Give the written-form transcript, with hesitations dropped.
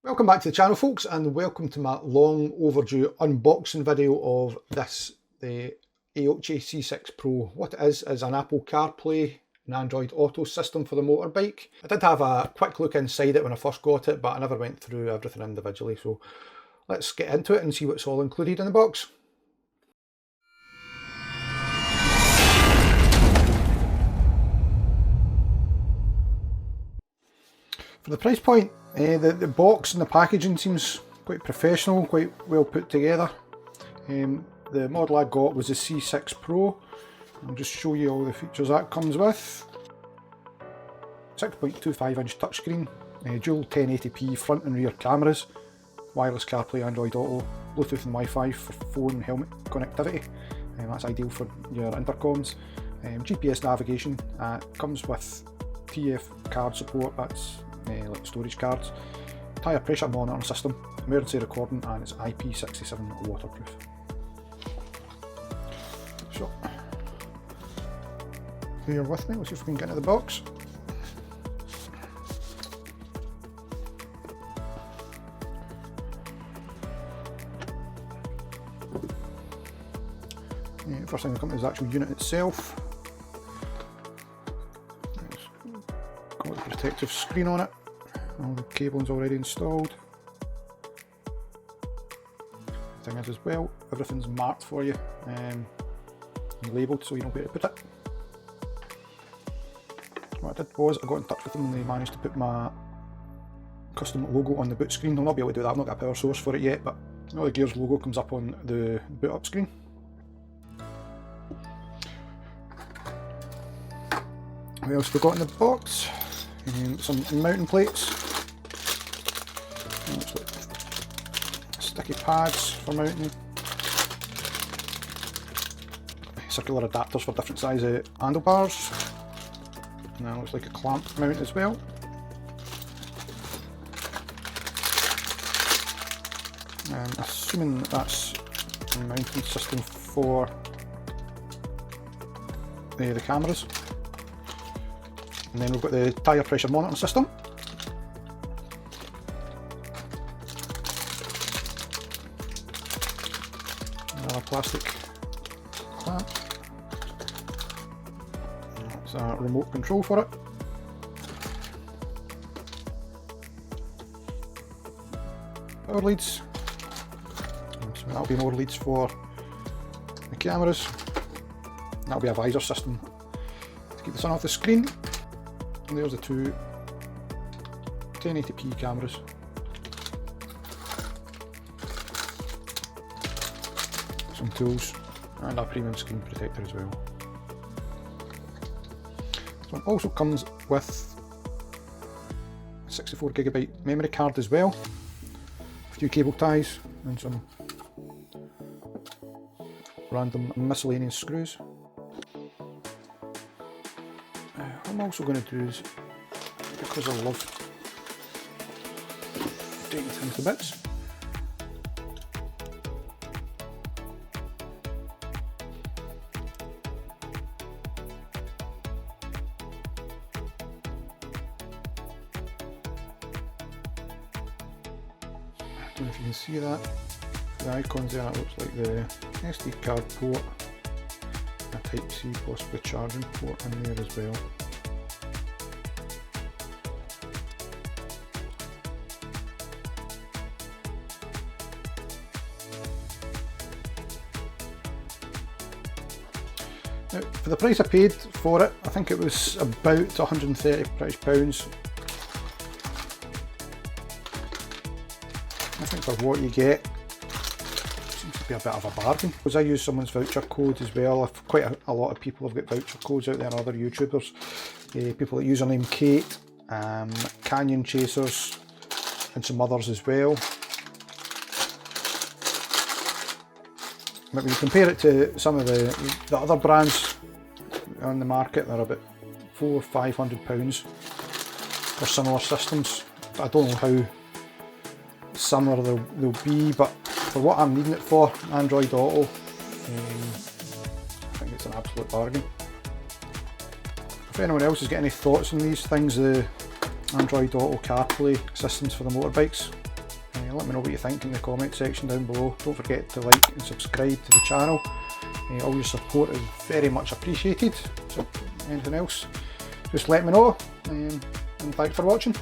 Welcome back to the channel, folks, and welcome to my long overdue unboxing video of the Aoocci C6 Pro. What it is an Apple CarPlay and Android Auto system for the motorbike. I did have a quick look inside it when I first got it, but I never went through everything individually, so let's get into it and see what's all included in the box. For the price point, the box and the packaging seems quite professional, quite well put together. The model I got was the C6 Pro. I'll just show you all the features that comes with. 6.25 inch touchscreen, dual 1080p front and rear cameras, wireless CarPlay, Android Auto, Bluetooth and Wi-Fi for phone and helmet connectivity. That's ideal for your intercoms. GPS navigation, comes with TF card support, that's like storage cards, tyre pressure monitoring system, emergency recording, and it's IP67 waterproof. So, bear with me, let's see if we can get into the box. First thing that comes is the actual unit itself. It's got a protective screen on it. All the cabling's already installed. Thing is as well, everything's marked for you and labelled so you know where to put it. What I did was I got in touch with them and they managed to put my custom logo on the boot screen. I'll not be able to do that, I've not got a power source for it yet, but all the Gears logo comes up on the boot up screen. What else have we got in the box? Some mounting plates. Looks like sticky pads for mounting. Circular adapters for different size handlebars. And that looks like a clamp mount as well. I'm assuming that's a mounting system for the cameras. And then we've got the tyre pressure monitoring system. Another plastic clamp. That's a remote control for it. Power leads. So that'll be more leads for the cameras. That'll be a visor system to keep the sun off the screen. And there's the two 1080p cameras. Some tools and a premium screen protector as well. This one also comes with a 64GB memory card as well, a few cable ties and some random miscellaneous screws. What I'm also going to do is, because I love taking things to bits, I don't know if you can see that, the icons there, it looks like the SD card port, a Type-C, possibly charging port in there as well. Now, for the price I paid for it, I think it was about £130. I think for what you get, it seems to be a bit of a bargain. Because I use someone's voucher code as well. Quite a lot of people have got voucher codes out there, other YouTubers. People that username Kate, Canyon Chasers, and some others as well. But when you compare it to some of the other brands on the market, they're about £400 or £500 for similar systems. I don't know how similar they'll be, but for what I'm needing it for, Android Auto, I think it's an absolute bargain. If anyone else has got any thoughts on these things, the Android Auto CarPlay systems for the motorbikes, Let me know what you think in the comment section down below. Don't forget to like and subscribe to the channel. All your support is very much appreciated. So anything else, just let me know, and thanks for watching.